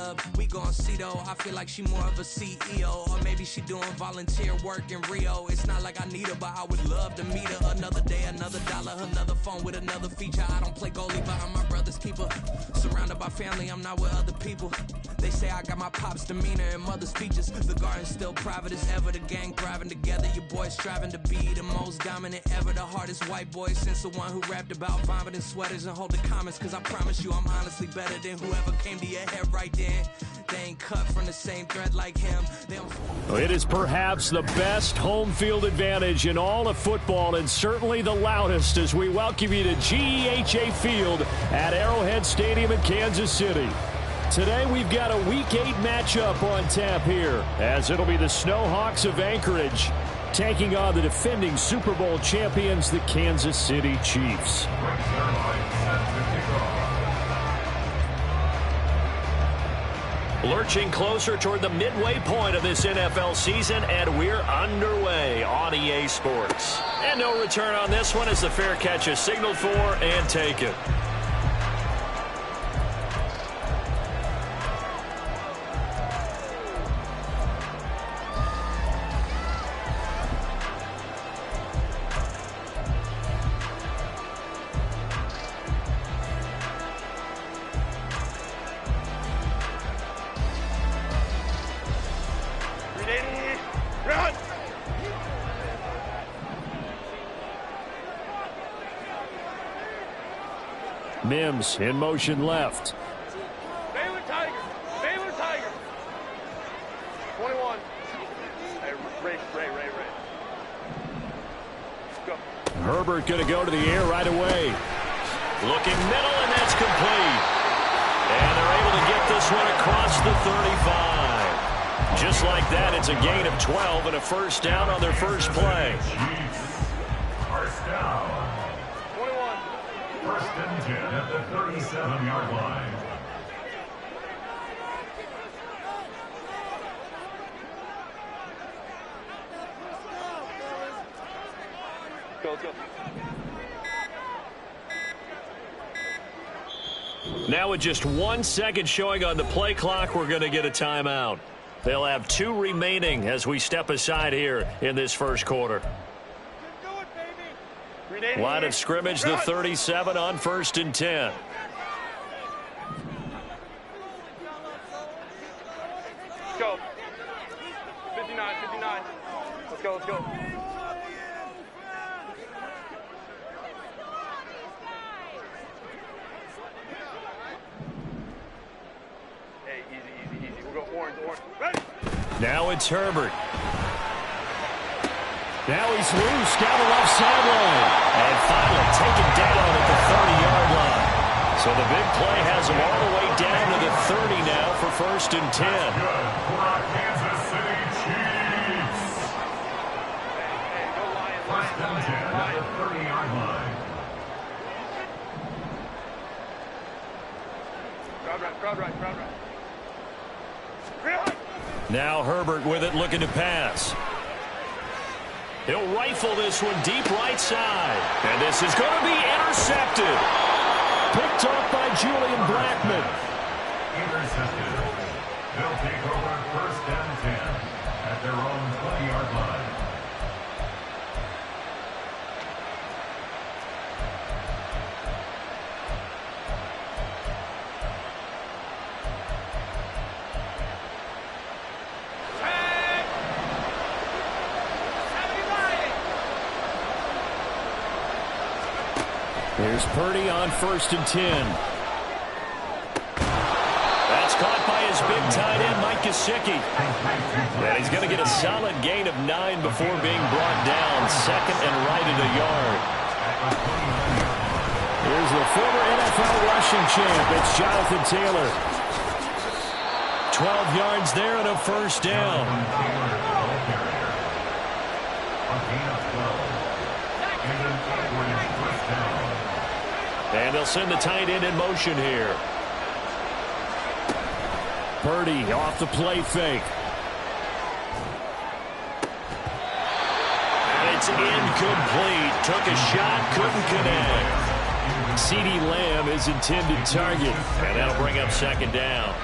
club. We gon' see though, I feel like she more of a CEO. Or maybe she doing volunteer work in Rio. It's not like I need her, but I would love to meet her. Another day, another dollar, another phone with another feature. I don't play goalie, but I'm my brother's keeper. Surrounded by family, I'm not with other people. They say I got my pop's demeanor and mother's features. The garden's still private as ever. The gang thriving together. Your boys striving to be the most dominant ever. The hardest white boy since the one who rapped about vomiting sweaters and hold the comments. Cause I promise you I'm honestly better than whoever came to your head right then. They ain't cut from the same thread like him. It is perhaps the best home field advantage in all of football and certainly the loudest as we welcome you to GEHA Field at Arrowhead Stadium in Kansas City. Today we've got a Week 8 matchup on tap here as it'll be the Snowhawks of Anchorage taking on the defending Super Bowl champions, the Kansas City Chiefs. Lurching closer toward the midway point of this NFL season, and we're underway on EA Sports. And no return on this one as the fair catch is signaled for and taken. Mims in motion left. Baylor Tiger. Baylor Tiger. 21. Hey, Ray. Go. Herbert going to go to the air right away. Looking middle, and that's complete. And they're able to get this one across the 35. Just like that, it's a gain of 12 and a first down on their first play. First down. 21. First and 10 at the 37-yard line. Go. Now with just 1 second showing on the play clock, we're going to get a timeout. They'll have 2 remaining as we step aside here in this first quarter. Line of scrimmage, the 37 on 1st and 10. Go. 59. Let's go. Hey, easy. We'll go orange. Ready? Now it's Herbert. Now he's loose down the left sideline. And finally taken down at the 30-yard line. So the big play has him all the way down to the 30 now for 1st and 10. That's good for our Kansas City Chiefs. Hey, go Lions. First and 10 at the 30-yard line. Crowd right. Now Herbert with it, looking to pass. He'll rifle this one deep right side. And this is going to be intercepted. Picked off by Julian Blackman. Intercepted. They'll take over 1st and 10 at their own 20-yard line. Here's Purdy on 1st and 10. That's caught by his big tight end, Mike Gesicki. And he's going to get a solid gain of 9 before being brought down. 2nd and right at a yard. Here's the former NFL rushing champ. It's Jonathan Taylor. 12 yards there and a first down. And they'll send the tight end in motion here. Purdy off the play fake. And it's incomplete. Took a shot, couldn't connect. CeeDee Lamb is intended target. And that'll bring up 2nd down.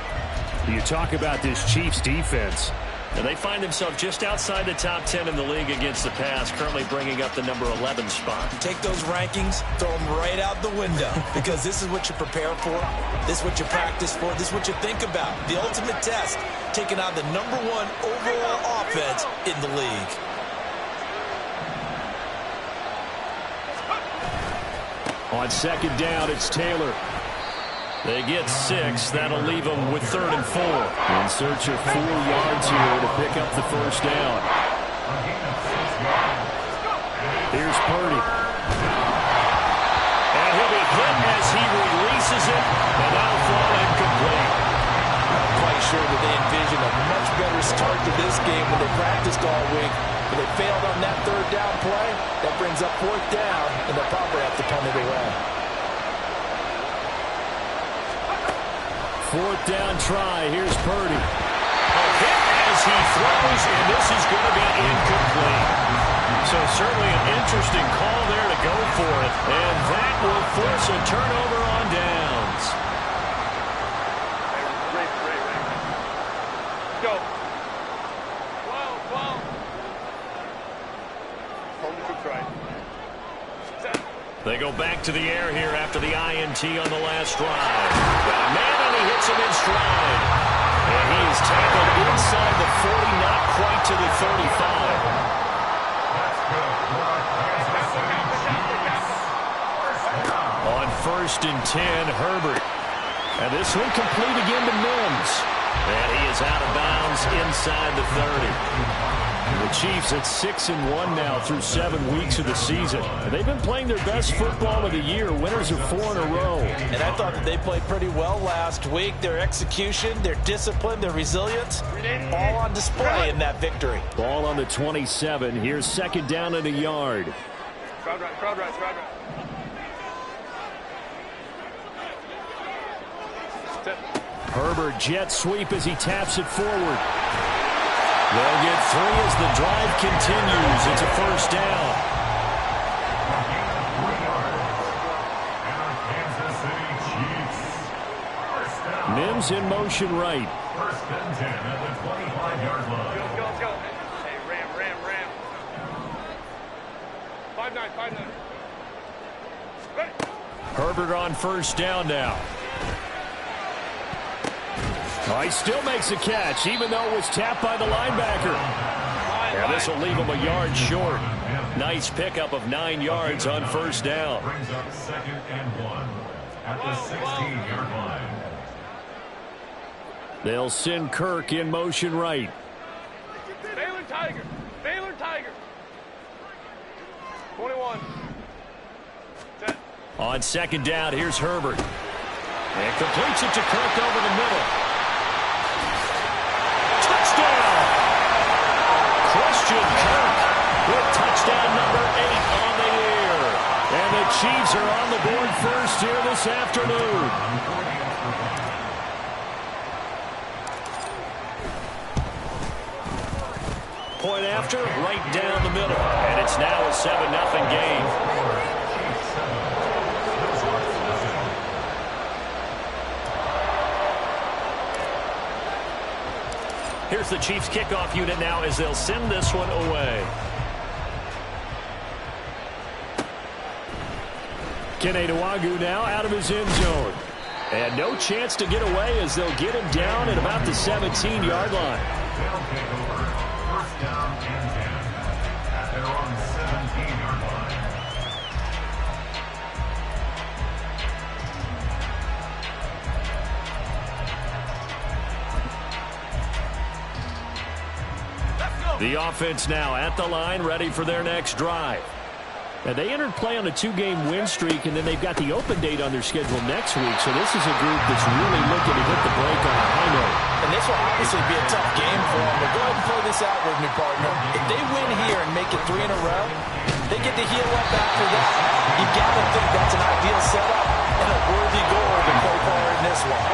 You talk about this Chiefs defense. And they find themselves just outside the top 10 in the league against the pass, currently bringing up the number 11 spot. Take those rankings, throw them right out the window, because this is what you prepare for, this is what you practice for, this is what you think about. The ultimate test, taking on the number 1 overall offense in the league. On second down, it's Taylor. They get 6. That'll leave them with 3rd and 4. In search of 4 yards here to pick up the first down. Here's Purdy. And he'll be hit as he releases it, and that'll fall incomplete. I'm quite sure that they envisioned a much better start to this game when they practiced all week. But they failed on that 3rd down play. That brings up 4th down, and they'll probably have to punt it away. 4th down try. Here's Purdy. A hit as he throws, and this is going to be incomplete. So certainly an interesting call there to go for it, and that will force a turnover on downs. Great. Let's go. 12. Home to try. They go back to the air here after the INT on the last drive. Got a man, and he hits him in stride. And he is tackled inside the 40, not quite to the 35. On 1st and 10, Herbert. And this one complete again to Mims. And he is out of bounds inside the 30. The Chiefs at 6-1 now through 7 weeks of the season. And they've been playing their best football of the year. Winners of 4 in a row. And I thought that they played pretty well last week. Their execution, their discipline, their resilience, all on display in that victory. Ball on the 27. Here's 2nd down and a yard. Crowd right. Herbert jet sweep as he taps it forward. They'll get 3 as the drive continues. It's a 1st down. Mims in motion right. 1st and 10 at the 25-yard line. Let's go. Hey, ram. 5-9. Ready. Herbert on 1st down now. Oh, he still makes a catch, even though it was tapped by the linebacker. Yeah, this will leave him a yard short. Nice pickup of 9 yards on 1st down. Brings up 2nd and 1 at the 16-yard line. They'll send Kirk in motion right. Baylor Tiger. 21. 10. On 2nd down, here's Herbert. And completes it to Kirk over the middle. Touchdown! Christian Kirk with touchdown number 8 on the year. And the Chiefs are on the board first here this afternoon. Point after, right down the middle. And it's now a 7-0 game. Here's the Chiefs kickoff unit now as they'll send this one away. Keneduagu now out of his end zone. And no chance to get away as they'll get him down at about the 17-yard line. They'll take over 1st down and 10 at their own 17-yard line. The offense now at the line, ready for their next drive. And they entered play on a 2-game win streak, and then they've got the open date on their schedule next week. So this is a group that's really looking to hit the break on a high note. And this will obviously be a tough game for them. But go ahead and play this out with me, partner. If they win here and make it 3 in a row, they get to heal up after that. You got to think that's an ideal setup and a worthy goal to play forward in this one.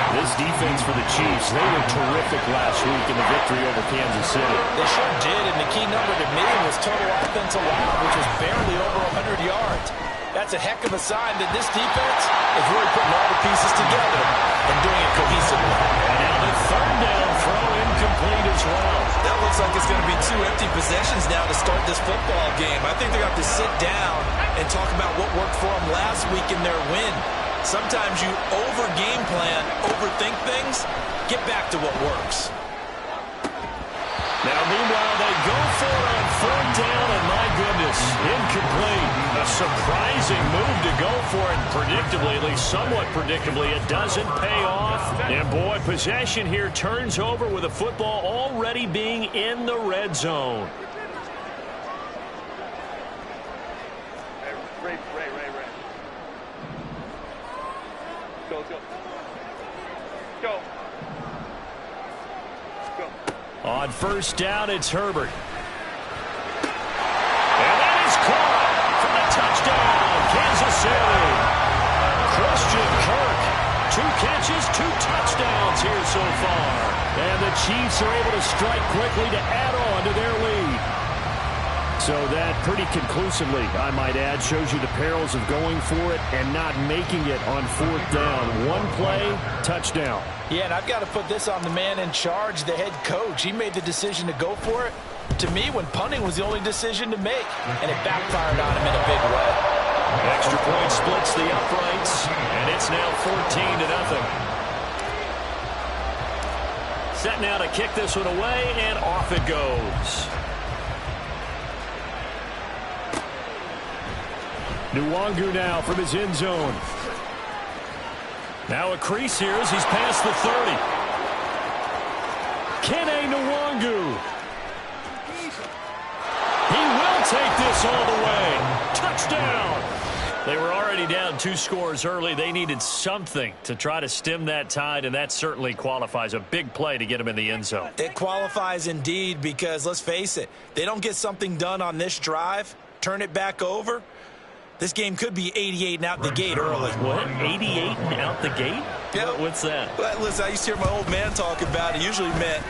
This defense for the Chiefs, they were terrific last week in the victory over Kansas City. They sure did, and the key number to me was total offense allowed, which was barely over 100 yards. That's a heck of a sign that this defense is really putting all the pieces together and doing it cohesively. And now the 2 empty possessions now to start this football game. I think they're going to have to sit down and talk about what worked for them last week in their win. Sometimes you over-game plan, overthink things, get back to what works. Now, meanwhile, they go for it on 4th down, and my goodness, incomplete. A surprising move to go for it, predictably, at least somewhat predictably. It doesn't pay off. And, boy, possession here turns over with the football already being in the red zone. Ray. Go. On 1st down, it's Herbert. And that is caught for the touchdown, Kansas City. Christian Kirk, 2 catches, 2 touchdowns here so far. And the Chiefs are able to strike quickly to add on to their lead. So that pretty conclusively, I might add, shows you the perils of going for it and not making it on 4th down. 1 play, touchdown. Yeah, and I've got to put this on the man in charge, the head coach. He made the decision to go for it. To me, when punting was the only decision to make, and it backfired on him in a big way. Extra point splits the uprights, and it's now 14-0. Set now to kick this one away, and off it goes. Nwangu now from his end zone. Now a crease here as he's past the 30. Kene Nwangu. He will take this all the way. Touchdown. They were already down 2 scores early. They needed something to try to stem that tide, and that certainly qualifies. A big play to get him in the end zone. It qualifies indeed because, let's face it, they don't get something done on this drive, turn it back over, this game could be 88 and out the gate early. What? 88 and out the gate? Yeah. What's that? Well, listen, I used to hear my old man talk about it. Usually meant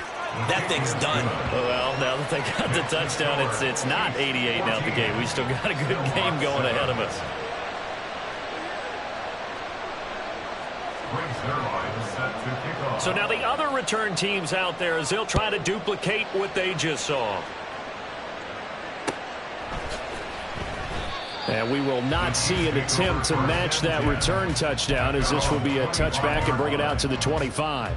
that thing's done. Well, now that they got the touchdown, it's not 88 and out the gate. We still got a good game going ahead of us. So now the other return teams out there as they'll try to duplicate what they just saw. And we will not see an attempt to match that return touchdown, as this will be a touchback and bring it out to the 25.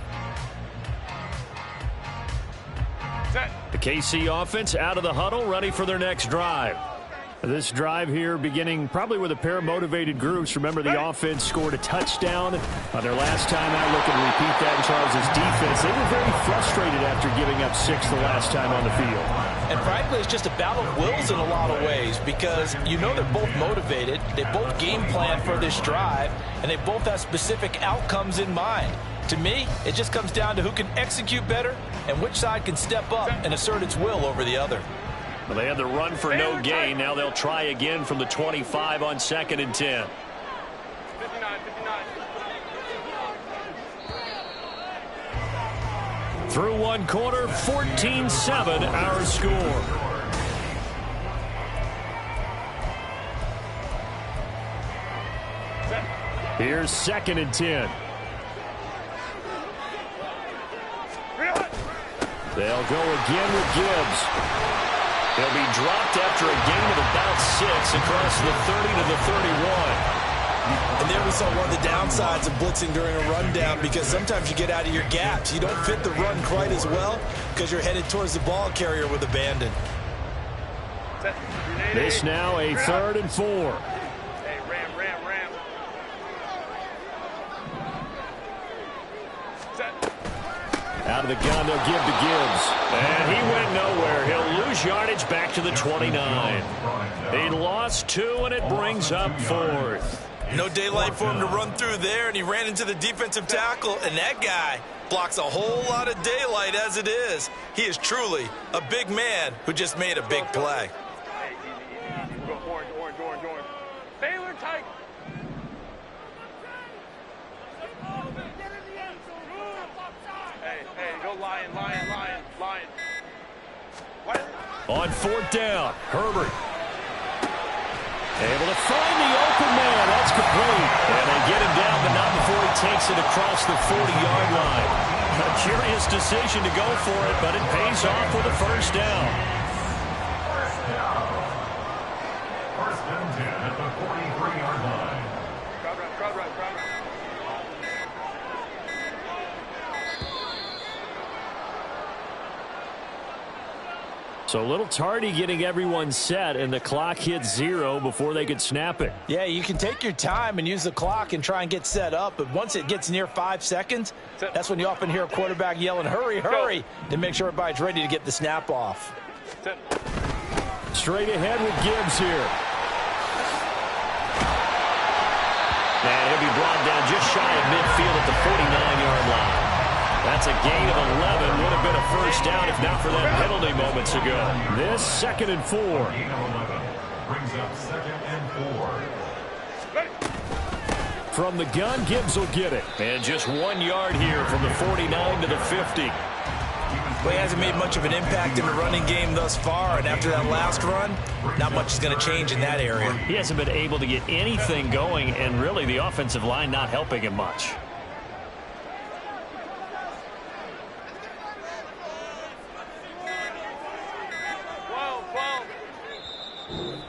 The KC offense out of the huddle, ready for their next drive. This drive here beginning probably with a pair of motivated groups. Remember, the offense scored a touchdown on their last time out. Looking to repeat that in Charles' defense. They were very frustrated after giving up 6 the last time on the field. And frankly, it's just a battle of wills in a lot of ways because you know they're both motivated. They both game plan for this drive, and they both have specific outcomes in mind. To me, it just comes down to who can execute better and which side can step up and assert its will over the other. Well, they had the run for no gain. Now they'll try again from the 25 on 2nd and 10. 59. Through 1 quarter, 14-7 our score. Here's 2nd and 10. They'll go again with Gibbs. He'll be dropped after a gain of about 6 across the 30 to the 31. And there we saw one of the downsides of blitzing during a rundown because sometimes you get out of your gaps. You don't fit the run quite as well because you're headed towards the ball carrier with abandon. This now a 3rd and 4. Hey, ram. Out of the gun, they'll give to Gibbs. And he went nowhere. He'll lose yardage back to the 29. He lost 2, and it brings up 4th. No daylight for him to run through there, and he ran into the defensive tackle, and that guy blocks a whole lot of daylight as it is. He is truly a big man who just made a big play. Hey, easy. We'll go orange. Baylor tight. Hey, go lion. On 4th down, Herbert. Able to find the open man. That's complete. And they get him down, but not before he takes it across the 40-yard line. A curious decision to go for it, but it pays off with a 1st down. the 43-yard line. Crowd run, crowd run, crowd run. So a little tardy getting everyone set, and the clock hits 0 before they could snap it. Yeah, you can take your time and use the clock and try and get set up, but once it gets near 5 seconds, that's when you often hear a quarterback yelling, hurry, hurry, to make sure everybody's ready to get the snap off. Straight ahead with Gibbs here. And he'll be brought down just shy of midfield at the 49-yard line. That's a gain of 11. Would have been a first down if not for that penalty moments ago. This 2nd and 4. Gain of 11 brings up 2nd and 4. From the gun, Gibbs will get it. And just 1 yard here from the 49 to the 50. Well, he hasn't made much of an impact in the running game thus far, and after that last run, not much is going to change in that area. He hasn't been able to get anything going, and really the offensive line not helping him much.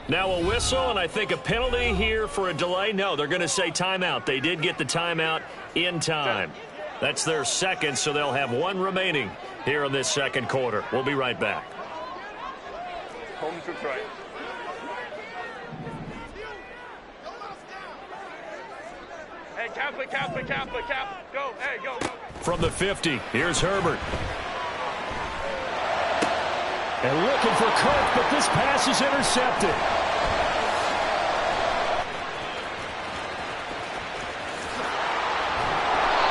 Now a whistle, and I think a penalty here for a delay. No, they're going to say timeout. They did get the timeout in time. That's their second, so they'll have 1 remaining here in this 2nd quarter. We'll be right back. Home to try. Hey, Kaplan, Kaplan, Kaplan, Kaplan. Go, hey, go, go. From the 50, here's Herbert. And looking for Kirk, but this pass is intercepted.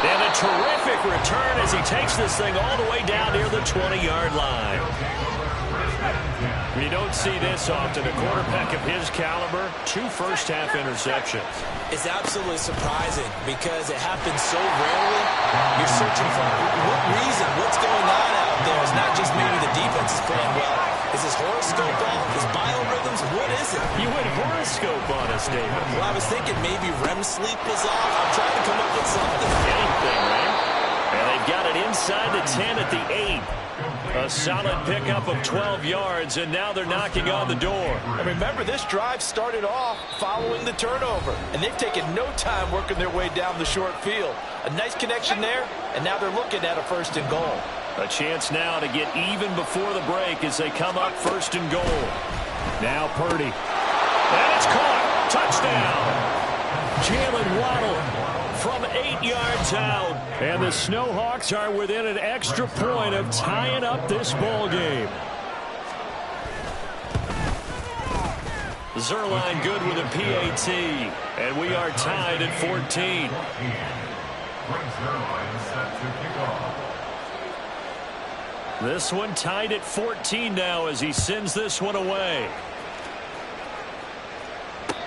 And a terrific return as he takes this thing all the way down near the 20-yard line. You don't see this often. A quarterback of his caliber, 2 first-half interceptions. It's absolutely surprising because it happens so rarely. You're searching for what reason, what's going on out there. It's not just maybe the defense is playing well. Is his horoscope off? His biorhythms? What is it? You went horoscope on us, David. Well, I was thinking maybe REM sleep was off. I'm trying to come up with something. Anything, right? And they've got it inside the 10 at the 8. A solid pickup of 12 yards, and now they're knocking on the door. And remember, this drive started off following the turnover, and they've taken no time working their way down the short field. A nice connection there, and now they're looking at a 1st and goal. A chance now to get even before the break as they come up 1st and goal. Now Purdy. And it's caught. Touchdown. Jalen Waddle from 8 yards out. And the Snowhawks are within an extra point of tying up this ball game. Zerline good with a PAT. And we are tied at 14. This one tied at 14 now as he sends this one away.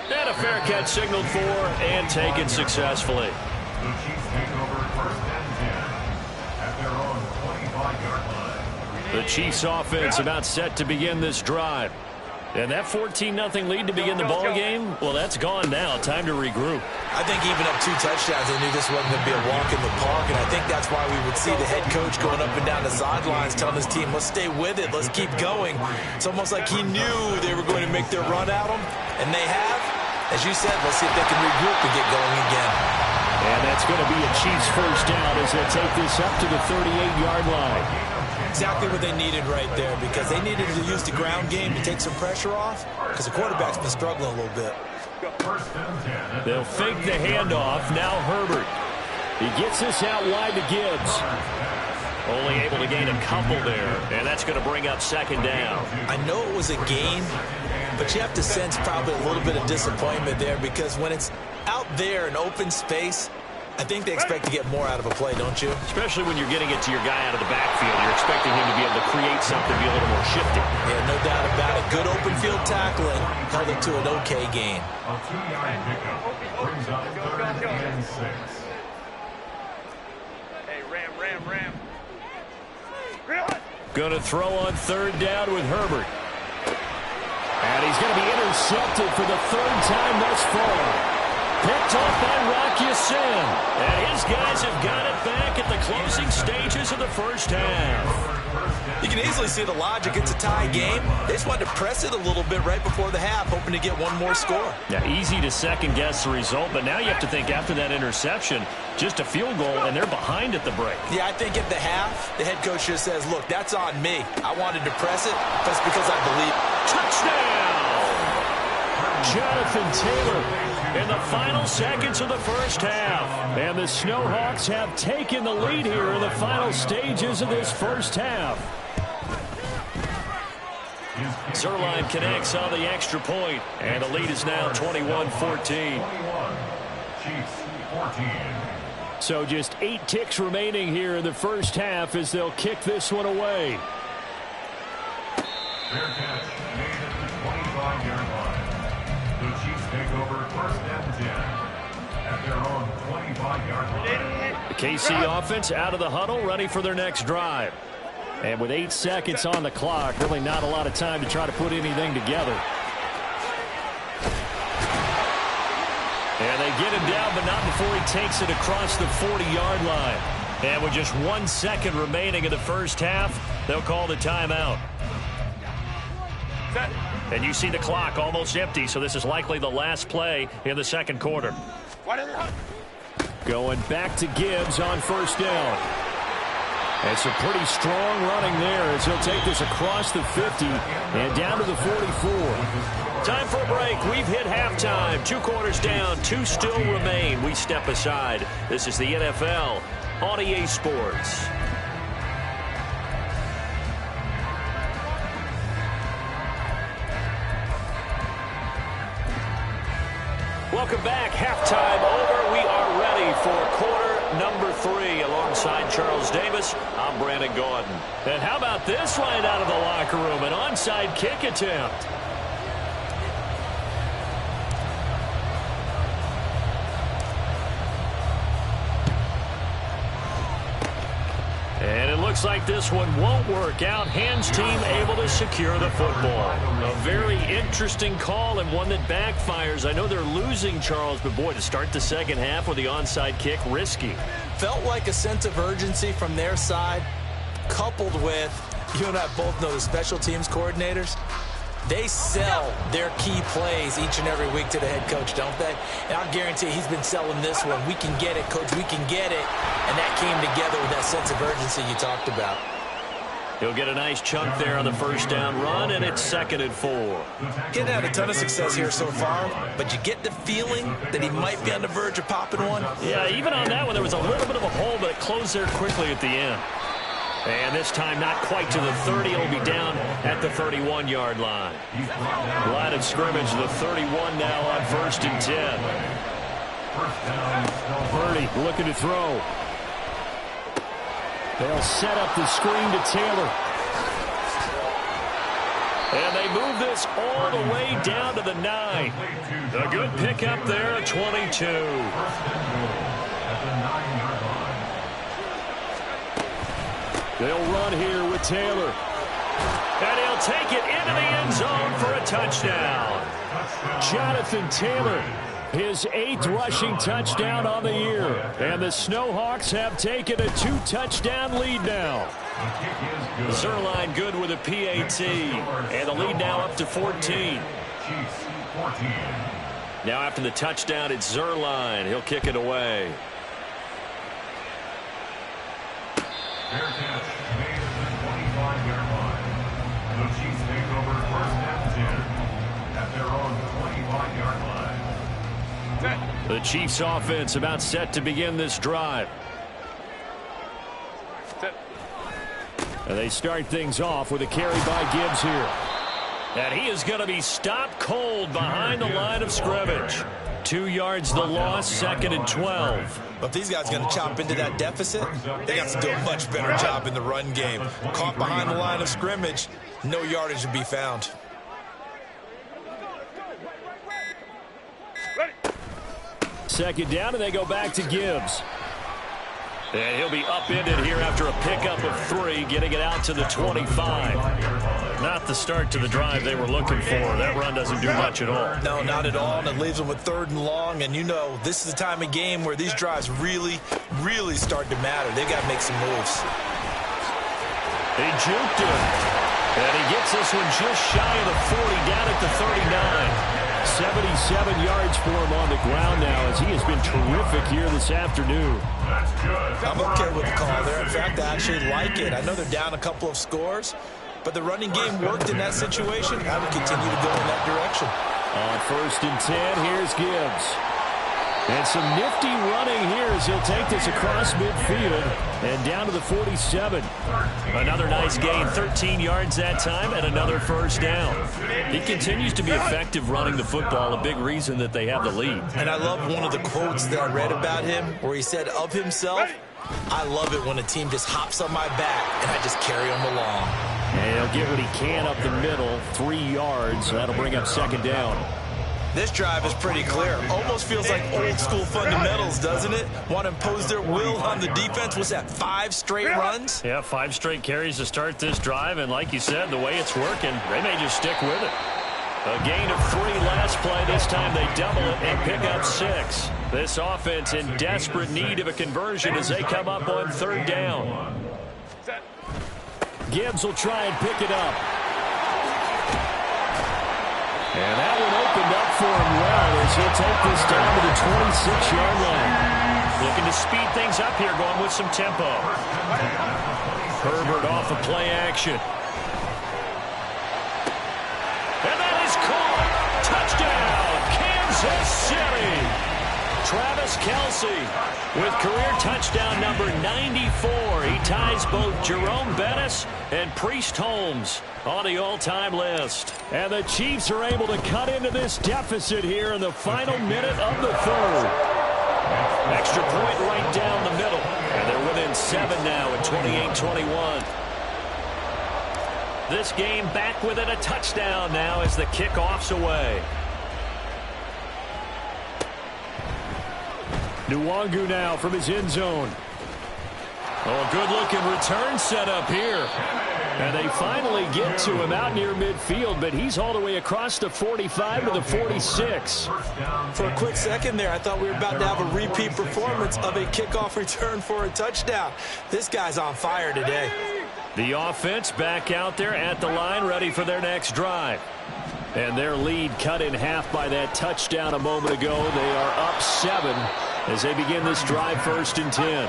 And a fair catch signaled for and taken successfully. The Chiefs take over 1st and 10 at their own 25-yard line. The Chiefs offense about set to begin this drive. And that 14-0 lead to begin the ball game, well, that's gone now. Time to regroup. I think even up 2 touchdowns, they knew this wasn't going to be a walk in the park, and I think that's why we would see the head coach going up and down the sidelines telling his team, let's stay with it, let's keep going. It's almost like he knew they were going to make their run at him, and they have. As you said, let's see if they can regroup and get going again. And that's going to be a Chiefs first down as they take this up to the 38-yard line. Exactly what they needed right there, because they needed to use the ground game to take some pressure off, because the quarterback's been struggling a little bit. They'll fake the handoff. Now Herbert. He gets this out wide to Gibbs. Only able to gain a couple there, and that's going to bring up 2nd down. I know it was a gain, but you have to sense probably a little bit of disappointment there, because when it's out there in open space, I think they expect to get more out of a play, don't you? Especially when you're getting it to your guy out of the backfield. You're expecting him to be able to create something, be a little more shifty. Yeah, no doubt about it. Good open field tackling held it to an okay gain. A 2-yard pickup brings up 3rd and 6. Hey, Ram. Going to throw on 3rd down with Herbert. And he's going to be intercepted for the 3rd time thus far. Picked off by Rock Ya-Sin. And his guys have got it back at the closing stages of the first half. You can easily see the logic. It's a tie game. They just wanted to press it a little bit right before the half, hoping to get one more score. Yeah, easy to second-guess the result, but now you have to think after that interception, just a field goal, and they're behind at the break. Yeah, I think at the half, the head coach just says, look, that's on me. I wanted to press it, but it's because I believe. Touchdown! Jonathan Taylor in the final seconds of the first half. And the Snowhawks have taken the lead here in the final stages of this first half. Zerline connects on the extra point, and the lead is now 21-14. So just 8 ticks remaining here in the first half as they'll kick this one away. Fair catch made at the 25-yard line. The Chiefs take over first and 10 at their own 25-yard line. The KC offense out of the huddle, ready for their next drive. And with 8 seconds on the clock, really not a lot of time to try to put anything together. And they get him down, but not before he takes it across the 40-yard line. And with just 1 second remaining in the first half, they'll call the timeout. And you see the clock almost empty, so this is likely the last play in the second quarter. Going back to Gibbs on first down. It's a pretty strong running there as he'll take this across the 50 and down to the 44. Time for a break. We've hit halftime. 2 quarters down, 2 still remain. We step aside. This is the NFL on EA Sports. Welcome back. Halftime over. We are ready for quarter number 3. Alongside Charles Davis, I'm Brandon Gordon. And how about this right out of the locker room? An onside kick attempt. And it looks like this one won't work out. Hands team able to secure the football. A very interesting call and one that backfires. I know they're losing, Charles, but boy, to start the second half with the onside kick, risky. Felt like a sense of urgency from their side, coupled with, you and I both know the special teams coordinators. They sell their key plays each and every week to the head coach, don't they? And I guarantee he's been selling this one. We can get it, coach. We can get it. And that came together with that sense of urgency you talked about. He'll get a nice chunk there on the first down run, and it's 2nd and 4. He hasn't had a ton of success here so far, but you get the feeling that he might be on the verge of popping one. Yeah, even on that one, there was a little bit of a hole, but it closed there quickly at the end. And this time not quite to the 30. It'll be down at the 31-yard line. Line of scrimmage, the 31 now on 1st and 10. Purdy looking to throw. They'll set up the screen to Taylor. And they move this all the way down to the 9. A good pickup there at 22. They'll run here with Taylor. And he'll take it into the end zone for a touchdown. Jonathan Taylor, his 8th rushing touchdown on the year. And the Snowhawks have taken a 2-touchdown lead now. Zerline good with a PAT. And the lead now up to 14. Now after the touchdown, it's Zerline. He'll kick it away. Fair catch made at the 25-yard line. The Chiefs take over first and 10 at their own 25-yard line. The Chiefs offense about set to begin this drive. And they start things off with a carry by Gibbs here. And he is going to be stopped cold behind the line of scrimmage. 2 yards the loss, 2nd and 12. But if these guys are going to chop into that deficit, they got to do a much better job in the run game. Caught behind the line of scrimmage, no yardage to be found. Second down, and they go back to Gibbs. And he'll be upended here after a pickup of 3, getting it out to the 25. Not the start to the drive they were looking for. That run doesn't do much at all. No, not at all, and it leaves them with 3rd and long. And you know, this is the time of game where these drives really, really start to matter. They got to make some moves. He juked him. And he gets this one just shy of the 40, down at the 39. 77 yards for him on the ground now, as he has been terrific here this afternoon. I'm okay with the call there. In fact, I actually like it. I know they're down a couple of scores, but the running game worked in that situation. I would continue to go in that direction. On 1st and 10, here's Gibbs. And some nifty running here as he'll take this across midfield and down to the 47. Another nice gain, 13 yards that time, and another first down. He continues to be effective running the football, a big reason that they have the lead. And I love one of the quotes that I read about him where he said of himself, "I love it when a team just hops on my back and I just carry them along." And he'll get what he can up the middle, 3 yards. That'll bring up 2nd down. This drive is pretty clear. Almost feels like old school fundamentals, doesn't it? Want to impose their will on the defense. What's that, 5 straight runs? Yeah, 5 straight carries to start this drive, and like you said, the way it's working, they may just stick with it. A gain of 3 last play. This time they double it and pick up 6. This offense in desperate need of a conversion as they come up on 3rd down. Gibbs will try and pick it up. And that one opened up for him well as he'll take this down to the 26-yard line. Looking to speed things up here, going with some tempo. Herbert off of play action. And that is caught. Touchdown, Kansas City. Travis Kelce with career touchdown number 94. He ties both Jerome Bettis and Priest Holmes on the all-time list. And the Chiefs are able to cut into this deficit here in the final minute of the 3rd. Extra point right down the middle. And they're within 7 now at 28-21. This game back within a touchdown now as the kickoff's away. Nwangu now from his end zone. Oh, good-looking return set up here. And they finally get to him out near midfield, but he's all the way across the 45 to the 46. For a quick second there, I thought we were about to have a repeat performance of a kickoff return for a touchdown. This guy's on fire today. The offense back out there at the line, ready for their next drive. And their lead cut in half by that touchdown a moment ago. They are up 7 as they begin this drive 1st and 10.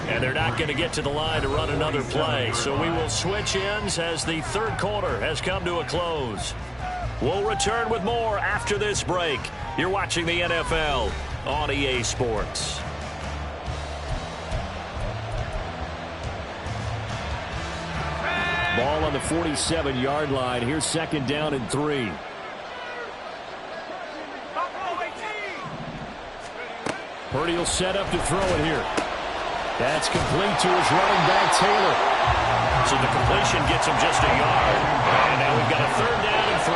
And they're not going to get to the line to run another play. So we will switch ends as the 3rd quarter has come to a close. We'll return with more after this break. You're watching the NFL on EA Sports. Ball on the 47-yard line. Here's 2nd down and 3. Purdy will set up to throw it here. That's complete to his running back, Taylor. So the completion gets him just a yard. And now we've got a 3rd down and 3.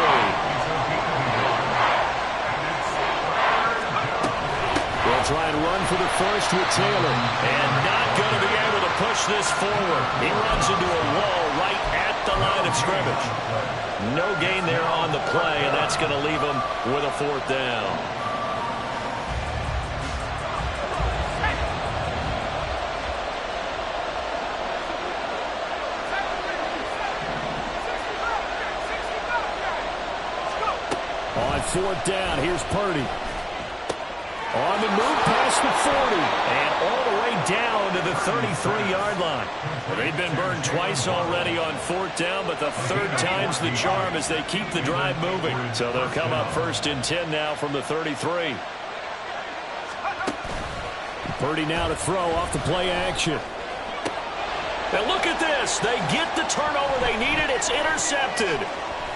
They'll try and run for the first with Taylor. And not going to be able to push this forward. He runs into a wall right at the line of scrimmage. No gain there on the play, and that's going to leave him with a 4th down. On 4th down, here's Purdy. On the move past the 40. And all the way down to the 33-yard line. Well, they've been burned twice already on 4th down, but the 3rd time's the charm as they keep the drive moving. So they'll come up 1st and 10 now from the 33. Purdy now to throw off the play action. Now look at this. They get the turnover they needed. It's intercepted.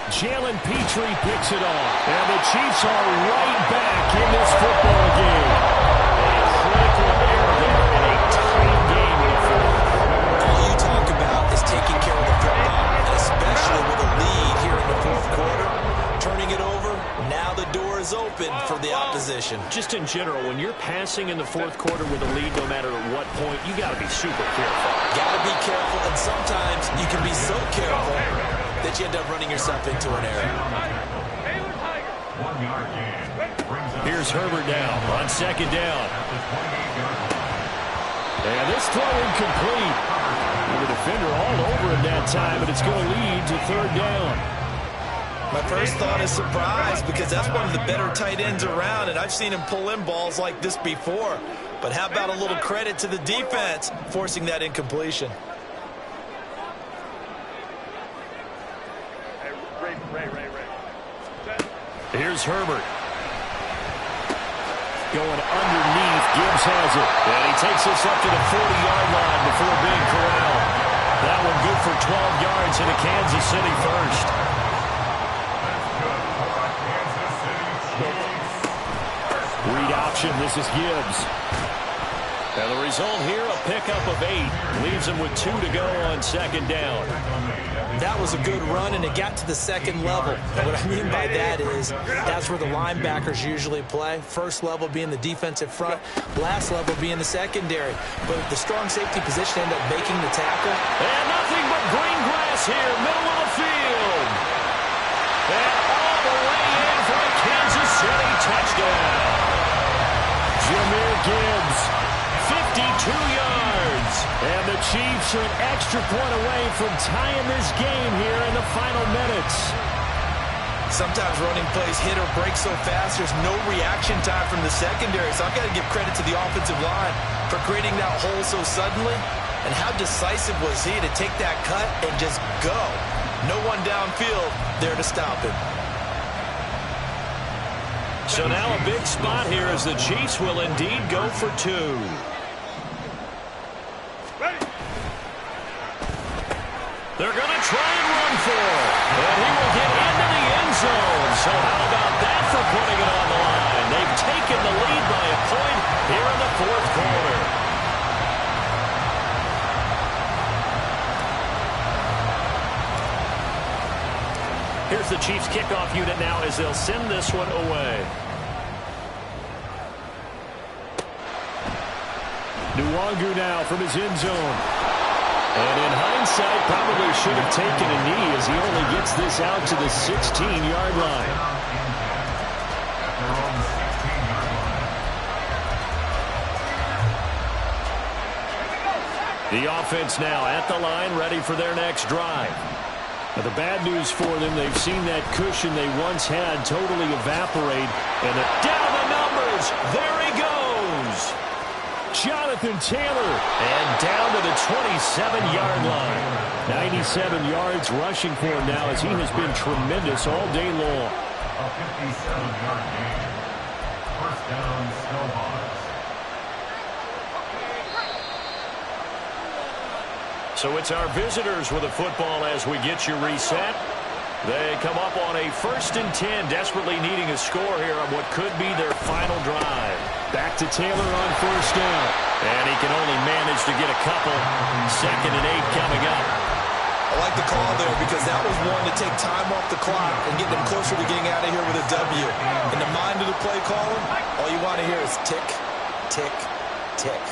Jalen Petrie picks it off. And the Chiefs are right back in this football game. A critical error there in a tight game in the 4th. All you talk about is taking care of the football, and especially with a lead here in the 4th quarter. Turning it over, now the door is open for the opposition. Just in general, when you're passing in the 4th quarter with a lead, no matter at what point, you got to be super careful. Got to be careful, and sometimes you can be so careful that you end up running yourself into an error. 1 yard gain. Here's Herbert now on second down. And this throw incomplete. The defender all over him that time, but it's going to lead to third down. My first thought is surprise, because that's one of the better tight ends around, and I've seen him pull in balls like this before. But how about a little credit to the defense forcing that incompletion? Here's Herbert. Going underneath. Gibbs has it. And he takes this up to the 40-yard line before being corralled. That one good for 12 yards into Kansas City first. Read option. This is Gibbs. And the result here, a pickup of 8. Leaves him with 2 to go on second down. That was a good run, and it got to the second level. What I mean by that is that's where the linebackers usually play. First level being the defensive front, last level being the secondary. But the strong safety position ended up making the tackle. And nothing but green grass here, middle of the field. And all the way in for a Kansas City touchdown. Jahmyr Gibbs, 52 yards. And the Chiefs are an extra point away from tying this game here in the final minutes. Sometimes running plays hit or break so fast, there's no reaction time from the secondary. So I've got to give credit to the offensive line for creating that hole so suddenly. And how decisive was he to take that cut and just go? No one downfield there to stop him. So now a big spot here as the Chiefs will indeed go for 2. They're going to try and run for it. And he will get into the end zone. So how about that for putting it on the line? They've taken the lead by a point here in the fourth quarter. Here's the Chiefs kickoff unit now as they'll send this one away. Nwangu now from his end zone. And in hindsight, probably should have taken a knee as he only gets this out to the 16-yard line. The offense now at the line, ready for their next drive. Now the bad news for them, they've seen that cushion they once had totally evaporate. And down the numbers, there he goes. Jonathan Taylor, and down to the 27-yard line. 97 yards rushing for him now as he has been tremendous all day long. A 57-yard gain. First down, Snowhawks. So it's our visitors with the football as we get you reset. They come up on a 1st and 10, desperately needing a score here on what could be their final drive. Back to Taylor on 1st down. And he can only manage to get a couple. 2nd and 8 coming up. I like the call there because that was one to take time off the clock and get them closer to getting out of here with a W. In the mind of the play caller, all you want to hear is tick, tick, tick.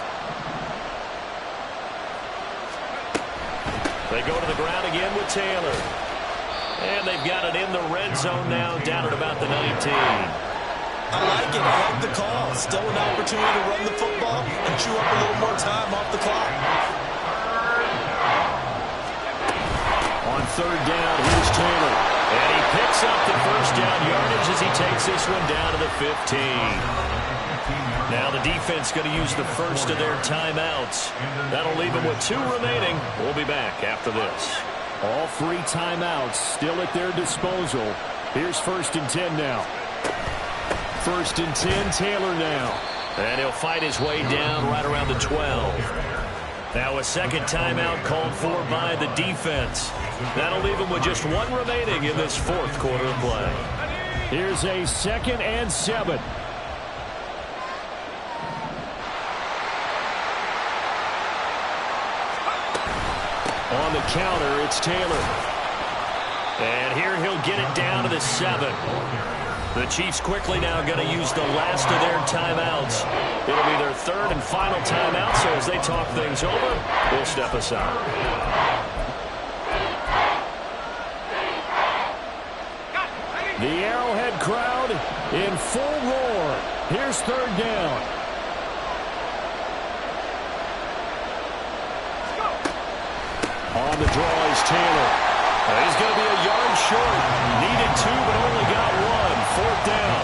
They go to the ground again with Taylor. And they've got it in the red zone now, down at about the 19. I like it. I like the call. Still an opportunity to run the football and chew up a little more time off the clock. On 3rd down, here's Taylor. And he picks up the 1st down yardage as he takes this one down to the 15. Now the defense going to use the first of their timeouts. That'll leave them with 2 remaining. We'll be back after this. All 3 timeouts still at their disposal. Here's 1st and 10 now. 1st and 10, Taylor now. And he'll fight his way down right around the 12. Now a 2nd timeout called for by the defense. That'll leave him with just 1 remaining in this 4th quarter of play. Here's a 2nd and 7. On the counter, it's Taylor. And here he'll get it down to the 7. The Chiefs quickly now going to use the last of their timeouts. It'll be their 3rd and final timeout, so as they talk things over, we'll step aside. The Arrowhead Arrowhead crowd in full roar. Here's third down. On the draw is Taylor. He's going to be a yard short. Needed 2, but only got 1. Fourth down.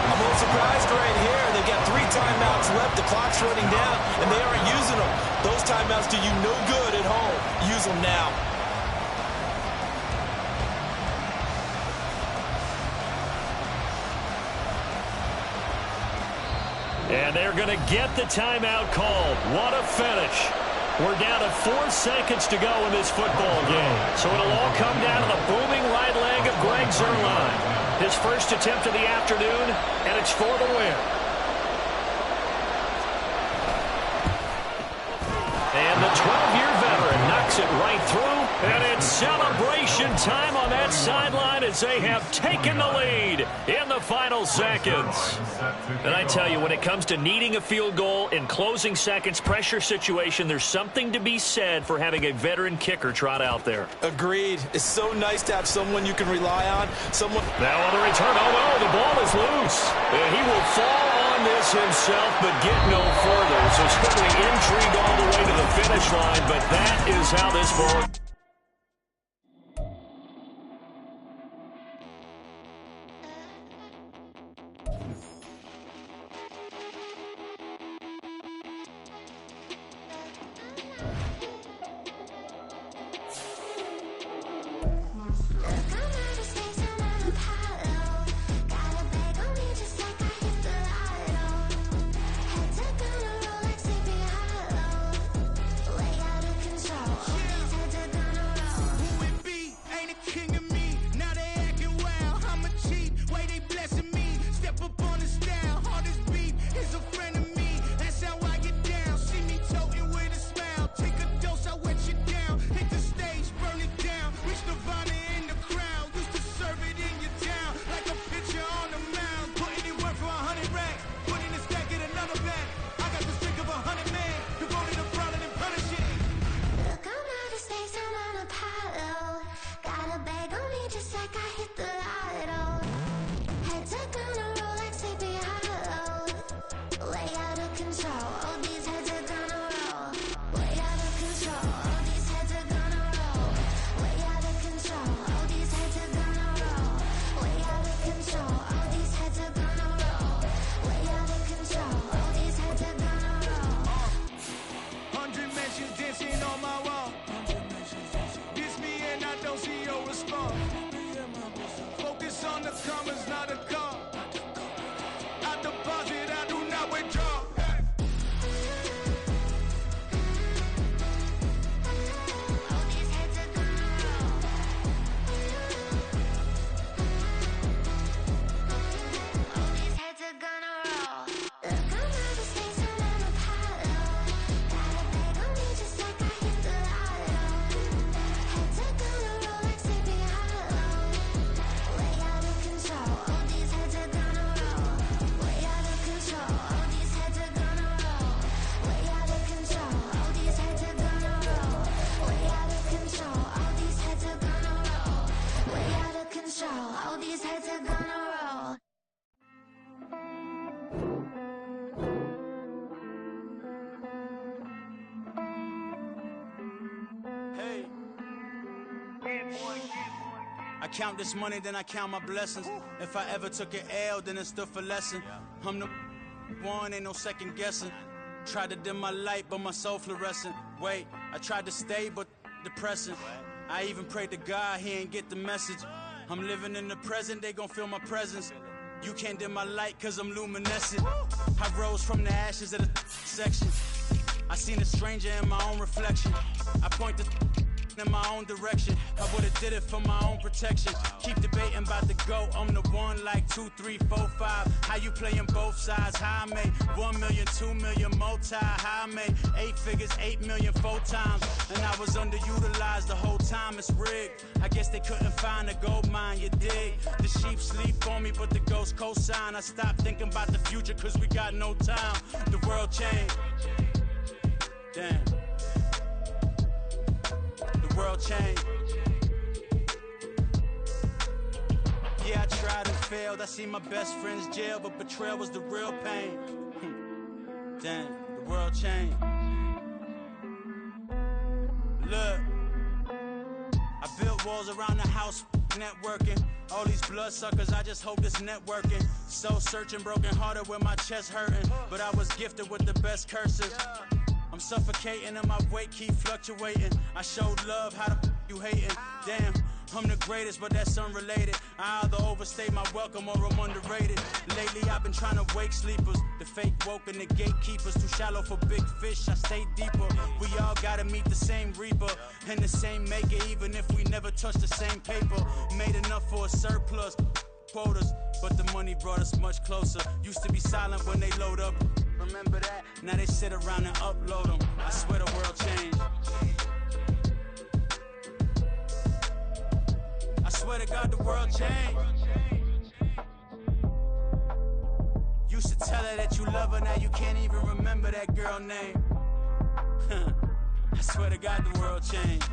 I'm a little surprised right here. They've got 3 timeouts left. The clock's running down, and they aren't using them. Those timeouts do you no good at home. Use them now. And they're going to get the timeout called. What a finish. We're down to 4 seconds to go in this football game. So it'll all come down to the booming right leg of Greg Zuerlein. His first attempt of the afternoon, and it's for the win. And the 12-year veteran knocks it right through. And it's celebration time on that sideline as they have taken the lead in the final seconds. And I tell you, when it comes to needing a field goal in closing seconds, pressure situation, there's something to be said for having a veteran kicker trot out there. Agreed. It's so nice to have someone you can rely on. Someone. Now on the return, oh no, the ball is loose. And he will fall on this himself, but get no further. So certainly intrigue all the way to the finish line, but that is how this ball... I count this money, then I count my blessings. If I ever took an L, then it stood for lesson. I'm the one, ain't no second guessing. Tried to dim my light, but my soul fluorescent. Wait, I tried to stay, but depressing. I even prayed to God, he ain't get the message. I'm living in the present, they gon' feel my presence. You can't dim my light, cause I'm luminescent. I rose from the ashes of the section. I seen a stranger in my own reflection. I point the in my own direction. I would've did it for my own protection. Keep debating about the GOAT. I'm the one like 2, 3, 4, 5. How you playing both sides? How I made 1 million, 2 million, multi. How I made 8 figures, 8 million 4 times. And I was underutilized the whole time. It's rigged. I guess they couldn't find a gold mine, you dig? The sheep sleep on me, but the ghost cosign. I stopped thinking about the future, cause we got no time. The world changed. Damn. The world changed. Yeah, I tried to failed. I see my best friend's jail, but betrayal was the real pain. Damn, the world changed. Look, I built walls around the house, networking. All these bloodsuckers, I just hope this networking. Soul searching, broken hearted with my chest hurting. But I was gifted with the best curses. I'm suffocating and my weight keep fluctuating. I showed love, how the you hating? Damn, I'm the greatest, but that's unrelated. I either overstay my welcome or I'm underrated. Lately I've been trying to wake sleepers. The fake woke and the gatekeepers. Too shallow for big fish, I stay deeper. We all gotta meet the same reaper and the same maker, even if we never touch the same paper. Made enough for a surplus quotas, but the money brought us much closer. Used to be silent when they load up. Remember that? Now they sit around and upload them. I swear the world changed. I swear to God the world changed. Used to tell her that you love her, now you can't even remember that girl name. I swear to God the world changed.